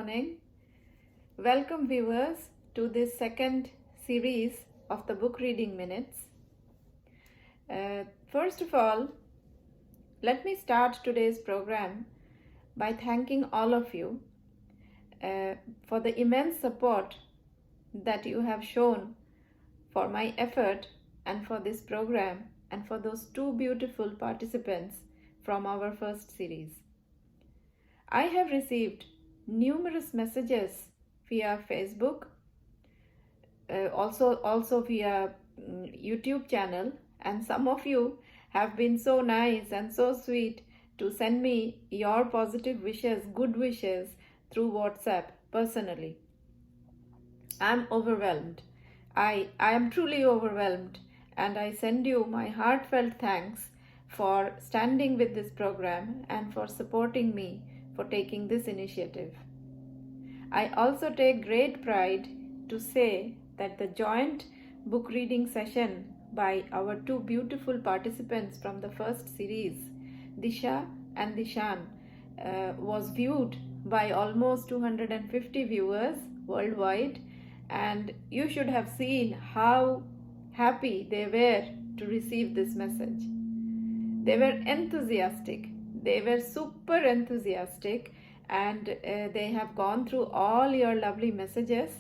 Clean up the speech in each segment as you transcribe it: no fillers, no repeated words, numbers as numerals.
morning. Welcome viewers to this second series of the book reading minutes. First of all, let me start today's program by thanking all of you for the immense support that you have shown for my effort and for this program and for those two beautiful participants from our first series. I have received numerous messages via Facebook, also via YouTube channel, and some of you have been so nice and so sweet to send me your positive wishes, good wishes through WhatsApp personally. I'm overwhelmed. I am truly overwhelmed, and I send you my heartfelt thanks for standing with this program and for supporting me for taking this initiative. I also take great pride to say that the joint book reading session by our two beautiful participants from the first series, Disha and Dishan, was viewed by almost 250 viewers worldwide, and you should have seen how happy they were to receive this message. They were enthusiastic. They were super enthusiastic, and they have gone through all your lovely messages,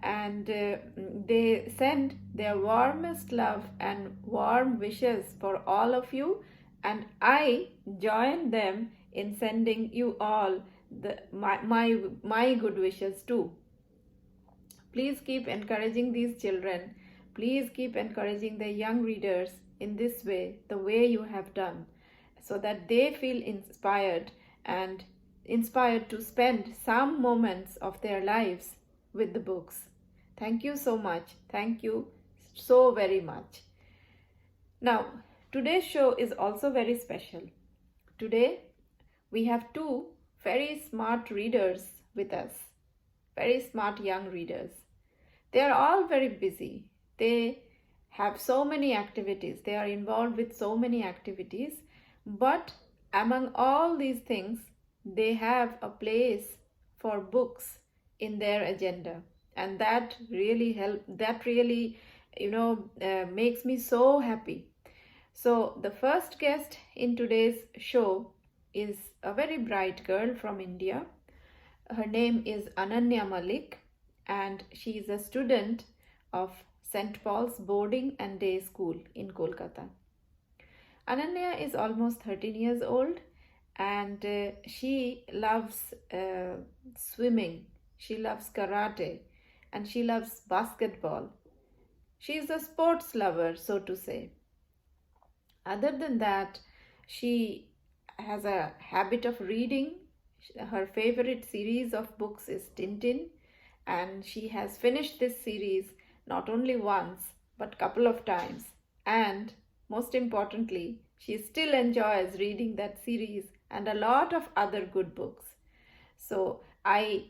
and they send their warmest love and warm wishes for all of you, and I join them in sending you all my good wishes too. Please keep encouraging these children. Please keep encouraging the young readers in this way, the way you have done, so that they feel inspired and inspired to spend some moments of their lives with the books. Thank you so much. Thank you so very much. Now, today's show is also very special. Today, we have two very smart readers with us, very smart young readers. They are all very busy. They have so many activities. They are involved with so many activities. But among all these things, they have a place for books in their agenda. And that really makes me so happy. So the first guest in today's show is a very bright girl from India. Her name is Ananya Malik, and she is a student of St. Paul's Boarding and Day School in Kolkata. Ananya is almost 13 years old, and she loves swimming, she loves karate, and she loves basketball. She is a sports lover, so to say. Other than that, she has a habit of reading. Her favorite series of books is Tintin, and she has finished this series not only once but couple of times, and most importantly, she still enjoys reading that series and a lot of other good books. So I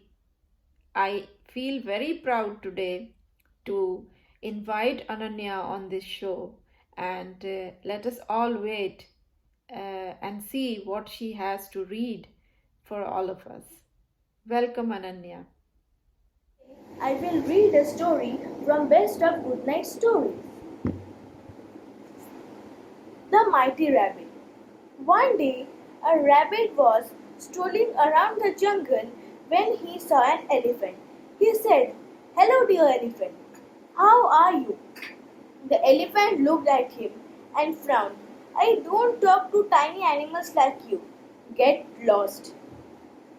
feel very proud today to invite Ananya on this show, and let us all wait and see what she has to read for all of us. Welcome, Ananya. I will read a story from Best of Goodnight Stories. The Mighty Rabbit. One day, a rabbit was strolling around the jungle when he saw an elephant. He said, "Hello, dear elephant. How are you?" The elephant looked at him and frowned. "I don't talk to tiny animals like you. Get lost."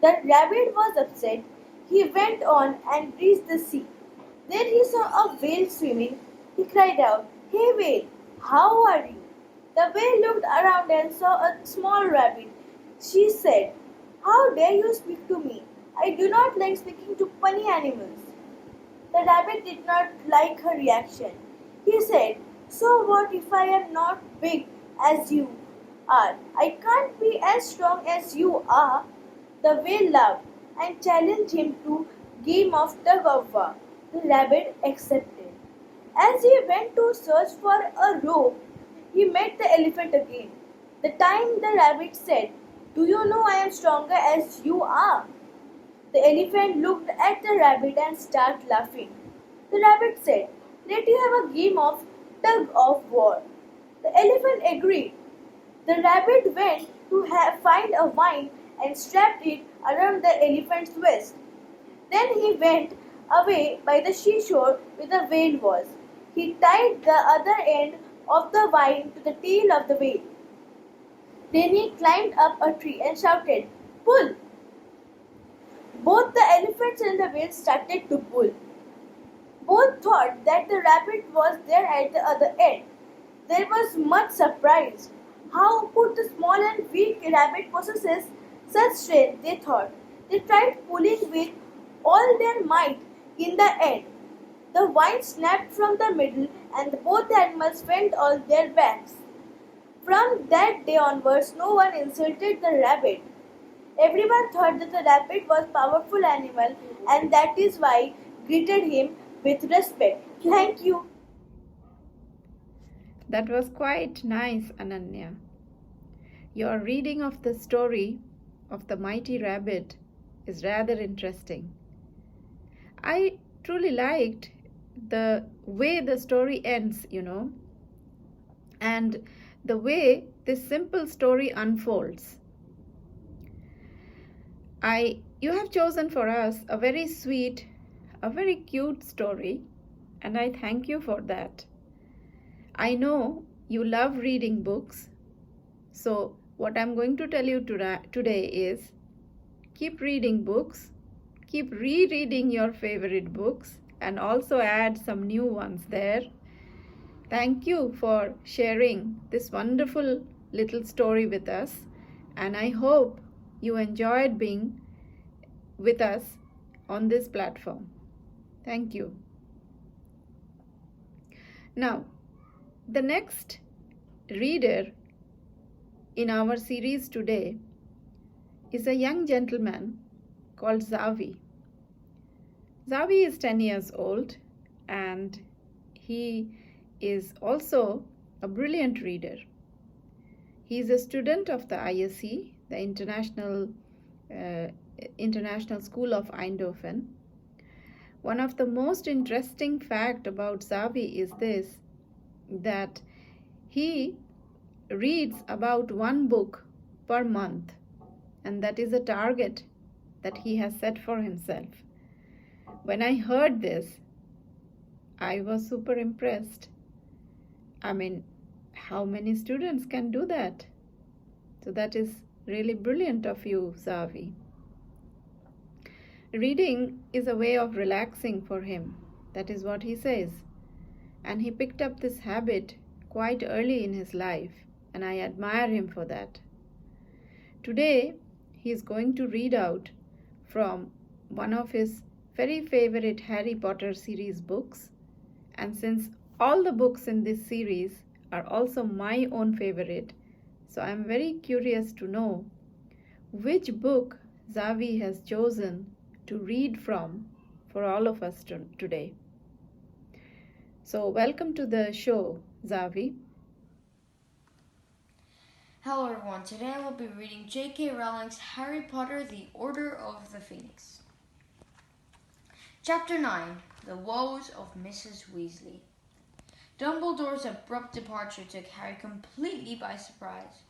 The rabbit was upset. He went on and reached the sea. There he saw a whale swimming. He cried out, "Hey whale, how are you?" The whale looked around and saw a small rabbit. She said, "How dare you speak to me? I do not like speaking to funny animals." The rabbit did not like her reaction. He said, "So what if I am not big as you are? I can't be as strong as you are." The whale laughed and challenged him to game of tug of war. The rabbit accepted. As he went to search for a rope, he met the elephant again. The time the rabbit said, "Do you know I am stronger as you are?" The elephant looked at the rabbit and started laughing. The rabbit said, "Let you have a game of tug of war." The elephant agreed. The rabbit went to find a vine and strapped it around the elephant's waist. Then he went away by the seashore where the whale was. He tied the other end of the vine to the tail of the whale. Then he climbed up a tree and shouted, "Pull!" Both the elephants and the whale started to pull. Both thought that the rabbit was there at the other end. There was much surprise. How could the small and weak rabbit possess such strength? They thought. They tried pulling with all their might. In the end, the vine snapped from the middle, and both the animals went on their backs. From that day onwards, no one insulted the rabbit. Everyone thought that the rabbit was a powerful animal, and that is why greeted him with respect. Thank you. That was quite nice, Ananya. Your reading of the story of the mighty rabbit is rather interesting. I truly liked the way the story ends, and the way this simple story unfolds. You have chosen for us a very sweet, a very cute story, and I thank you for that. I know you love reading books, so what I'm going to tell you today is keep reading books, keep rereading your favorite books, and also add some new ones there. Thank you for sharing this wonderful little story with us, and I hope you enjoyed being with us on this platform. Thank you. Now, the next reader in our series today is a young gentleman called Zavi. Zavi is 10 years old and he is also a brilliant reader. He is a student of the ISE, the International School of Eindhoven. One of the most interesting facts about Zavi is this, that he reads about one book per month, and that is a target that he has set for himself. When I heard this, I was super impressed. I mean, how many students can do that? So that is really brilliant of you, Zavi. Reading is a way of relaxing for him. That is what he says. And he picked up this habit quite early in his life, and I admire him for that. Today, he is going to read out from one of his very favorite Harry Potter series books. And since all the books in this series are also my own favorite, so I'm very curious to know which book Zavi has chosen to read from for all of us today. So welcome to the show, Zavi. Hello everyone, today I will be reading J.K. Rowling's Harry Potter, The Order of the Phoenix. Chapter 9, The Woes of Mrs. Weasley. Dumbledore's abrupt departure took Harry completely by surprise.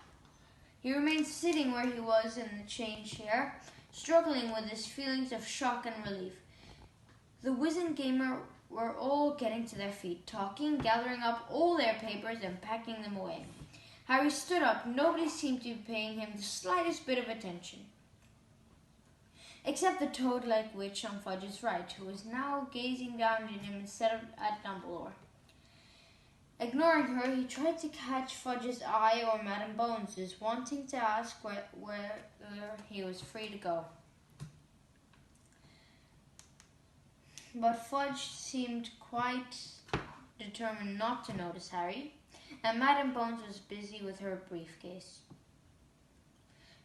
He remained sitting where he was in the change chair, struggling with his feelings of shock and relief. The Wizengamer were all getting to their feet, talking, gathering up all their papers and packing them away. Harry stood up. Nobody seemed to be paying him the slightest bit of attention, except the toad-like witch on Fudge's right, who was now gazing down at him instead of at Dumbledore. Ignoring her, he tried to catch Fudge's eye or Madame Bones's, wanting to ask where he was free to go. But Fudge seemed quite determined not to notice Harry, and Madame Bones was busy with her briefcase.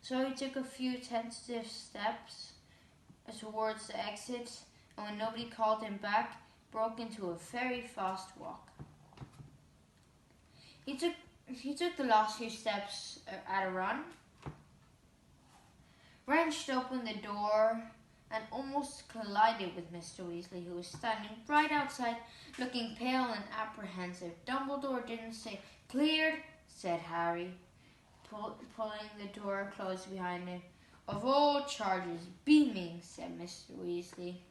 So he took a few tentative steps towards the exit, and when nobody called him back, broke into a very fast walk. He took the last few steps at a run, wrenched open the door and almost collided with Mr. Weasley, who was standing right outside, looking pale and apprehensive. Dumbledore didn't say, "Cleared," said Harry, pulling the door closed behind him. "Of all charges, beaming," said Mr. Weasley.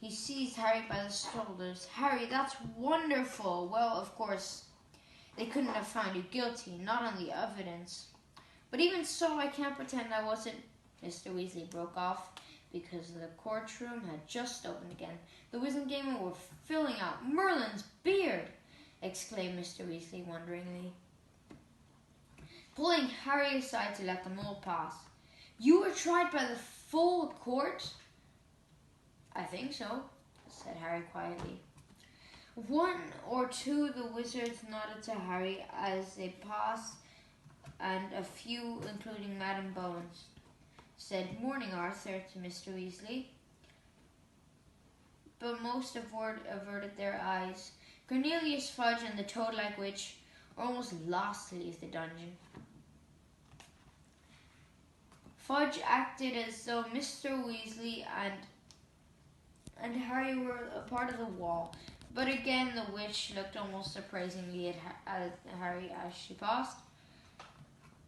He seized Harry by the shoulders. "Harry, that's wonderful. Well, of course, they couldn't have found you guilty, not on the evidence. But even so, I can't pretend I wasn't—" Mr. Weasley broke off because the courtroom had just opened again. The Wizengamot were filling out. "Merlin's beard!" exclaimed Mr. Weasley wonderingly, pulling Harry aside to let them all pass. "You were tried by the full court?" "I think so," said Harry quietly. One or two of the wizards nodded to Harry as they passed, and a few, including Madame Bones, said "Morning, Arthur" to Mr. Weasley. But most averted their eyes. Cornelius Fudge and the Toad-like Witch were almost lost to leave the dungeon. Fudge acted as though Mr. Weasley and Harry were a part of the wall. But again the witch looked almost surprisingly at Harry as she passed.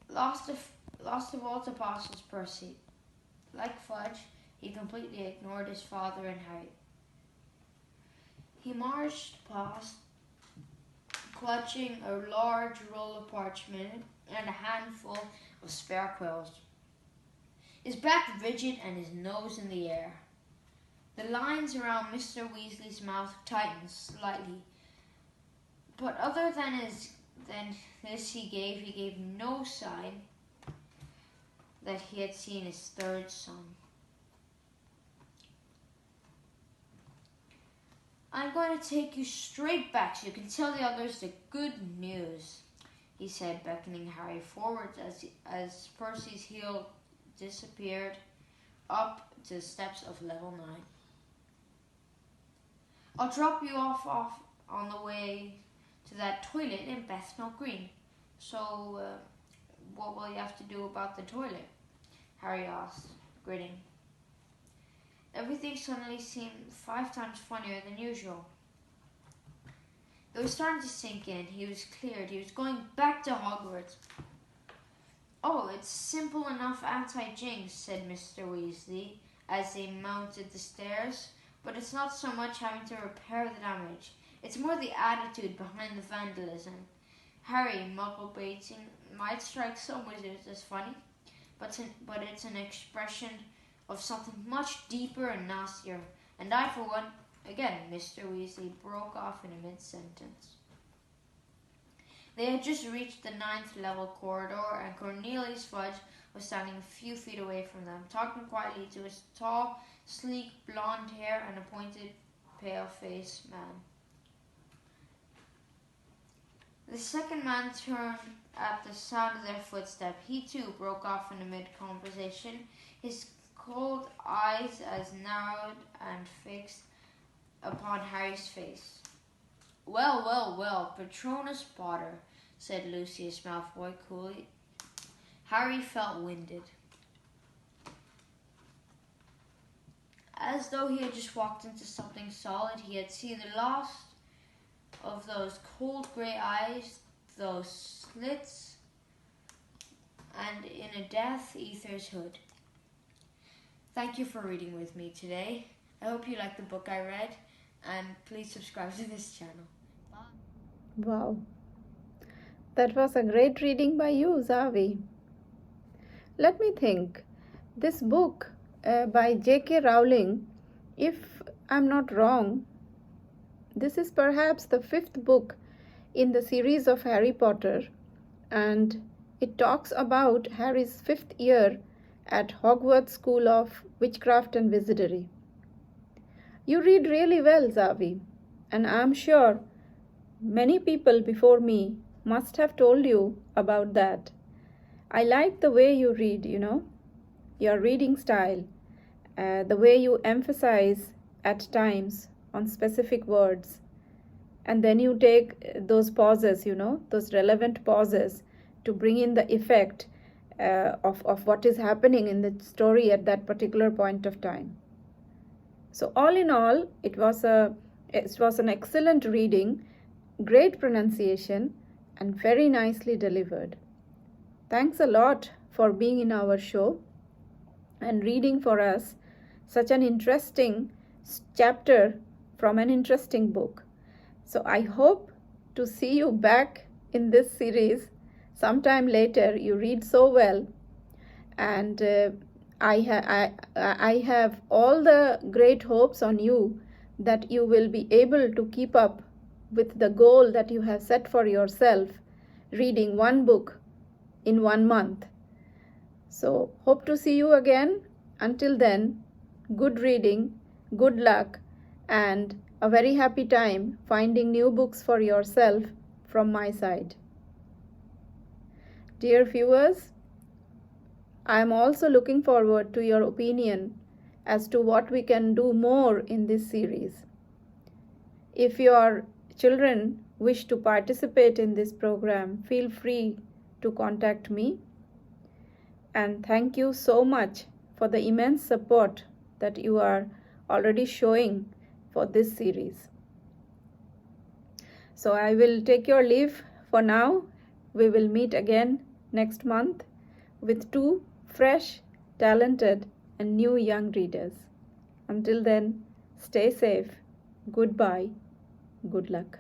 Last of all to pass was Percy. Like Fudge, he completely ignored his father and Harry. He marched past, clutching a large roll of parchment and a handful of spare quills, his back rigid and his nose in the air. The lines around Mr. Weasley's mouth tightened slightly, but other than this he gave no sign that he had seen his third son. "I'm going to take you straight back so you can tell the others the good news," he said, beckoning Harry forward as Percy's heel disappeared up to the steps of level 9. "I'll drop you off on the way to that toilet in Bethnal Green. So, what will you have to do about the toilet?" Harry asked, grinning. Everything suddenly seemed 5 times funnier than usual. It was starting to sink in. He was cleared. He was going back to Hogwarts. "Oh, it's simple enough anti-jinx," said Mr. Weasley as they mounted the stairs. "But it's not so much having to repair the damage. It's more the attitude behind the vandalism." Harry, muggle-baiting, might strike some wizards as funny, but it's an expression of something much deeper and nastier. And I, for one, again, Mr. Weasley broke off in a mid-sentence. They had just reached the 9th level corridor, and Cornelius Fudge was standing a few feet away from them, talking quietly to his tall, sleek, blonde hair and a pointed, pale-faced man. The second man turned at the sound of their footstep. He too broke off in a mid-conversation, his cold eyes as narrowed and fixed upon Harry's face. Well, well, well, Patronus Potter," said Lucius Malfoy coolly. Harry felt winded, as though he had just walked into something solid. He had seen the last of those cold grey eyes, those slits, and in a Death Eater's hood. Thank you for reading with me today. I hope you liked the book I read, and please subscribe to this channel. Bye. Wow. That was a great reading by you, Zavi. Let me think. This book by J.K. Rowling, if I'm not wrong, this is perhaps the 5th book in the series of Harry Potter, and it talks about Harry's 5th year at Hogwarts School of Witchcraft and Wizardry. You read really well, Zavi, and I'm sure many people before me must have told you about that. I like the way you read, your reading style, the way you emphasize at times on specific words, and then you take those pauses, those relevant pauses to bring in the effect of what is happening in the story at that particular point of time. So all in all, it was an excellent reading, great pronunciation, and very nicely delivered. Thanks a lot for being in our show and reading for us such an interesting chapter from an interesting book. So I hope to see you back in this series sometime later. You read so well, and I have all the great hopes on you that you will be able to keep up with the goal that you have set for yourself, reading one book in 1 month. So hope to see you again. Until then, good reading, good luck, and a very happy time finding new books for yourself from my side. Dear viewers, I am also looking forward to your opinion as to what we can do more in this series. If your children wish to participate in this program, feel free to contact me. And thank you so much for the immense support that you are already showing for this series. So I will take your leave for now. We will meet again next month with 2 fresh, talented, and new young readers. Until then, stay safe. Goodbye. Good luck.